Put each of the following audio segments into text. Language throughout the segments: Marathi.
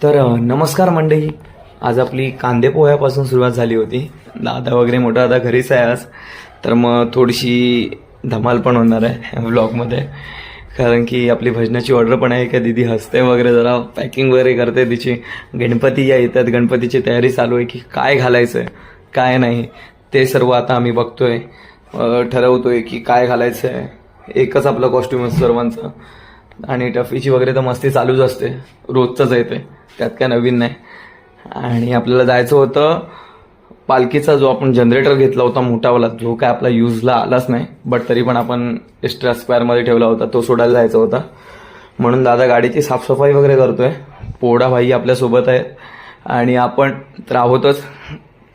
तर नमस्कार मंडळी. आज आपली कांदे पोह्यापासून सुरुवात झाली होती. दादा वगैरे मोठा दादा घरीच आहे आज, तर मग थोडीशी धमाल पण होणार आहे व्लॉगमध्ये. कारण की आपली भजनाची ऑर्डर पण आहे. का दीदी हसते वगैरे, जरा पॅकिंग वगैरे करते तिची. गणपती या येतात, गणपतीची तयारी चालू आहे की काय घालायचं आहे काय नाही ते सर्व आता आम्ही बघतोय, ठरवतोय की काय घालायचं आहे. एकच आपला कॉस्ट्युम आहे सर्वांचा, आणि टफीची वगैरे तर मस्ती चालूच असते, रोजचंच आहे ते, त्यात काय नवीन नाही. आणि आपल्याला जायचं होतं पालखीचा जो आपण जनरेटर घेतला होता मोठावाला, जो काय आपला यूजला आलाच नाही, बट तरी पण आपण एक्स्ट्रा स्क्वेअरमध्ये ठेवला होता, तो सोडायला जायचा होता. म्हणून दादा गाडीची साफसफाई वगैरे करतोय. पोडा भाई आपल्यासोबत आहेत आणि आपण तर आहोतच.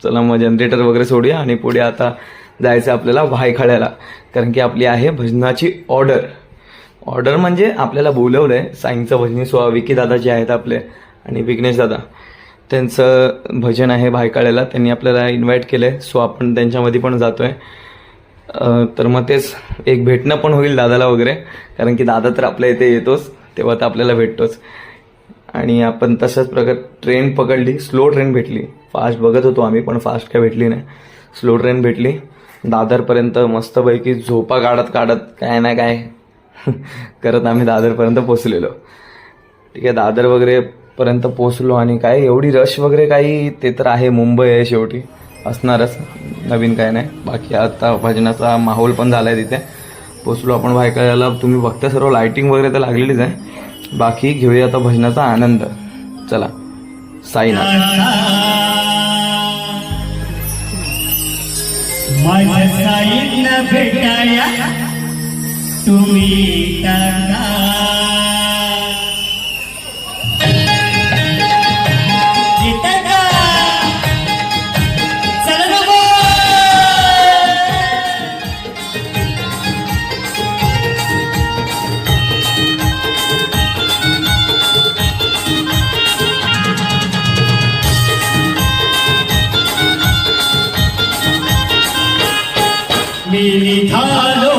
चला मग जनरेटर वगैरे सोडूया आणि पुढे आता जायचं आपल्याला भायखळ्याला. कारण की आपली आहे भजनाची ऑर्डर म्हणजे आपल्याला बोलवलं आहे. साईंचं भजनी सोहळा विकी दादा जे आहेत आपले आणि विघ्नेश दादा, त्यांचं भजन आहे भायखळ्याला. त्यांनी आपल्याला इन्व्हाइट केलं आहे, सो आपण त्यांच्यामध्ये पण जातो आहे. तर मग तेच एक भेटणं पण होईल दादाला वगैरे, कारण की दादा तर आपल्या इथे येतोच, तेव्हा तर आपल्याला भेटतोच. आणि आपण तशाच प्रकारे ट्रेन पकडली, स्लो ट्रेन भेटली. फास्ट बघत होतो आम्ही, पण फास्ट काय भेटली नाही, स्लो ट्रेन भेटली. दादरपर्यंत मस्तपैकी झोपा काढत काय ना काय करत आम्ही दादरपर्यंत पोचलेलो. ठीक आहे, दादर वगैरे पर्यंत पोचलो. आणि काय एवढी रश वगैरे काही, ते तर आहे, मुंबई आहे शेवटी, असणारच, नवीन काय नाही. बाकी आता भजनाचा माहोल पण झाला आहे तिथे. पोचलो आपण भायखळ्याला. तुम्ही बघता सर्व लाईटिंग वगैरे तर लागलेलीच आहे. बाकी घेऊया आता भजनाचा आनंद. चला, साईनाथ. माझ्या साईंना भेटाया तुम्ही मी निघालो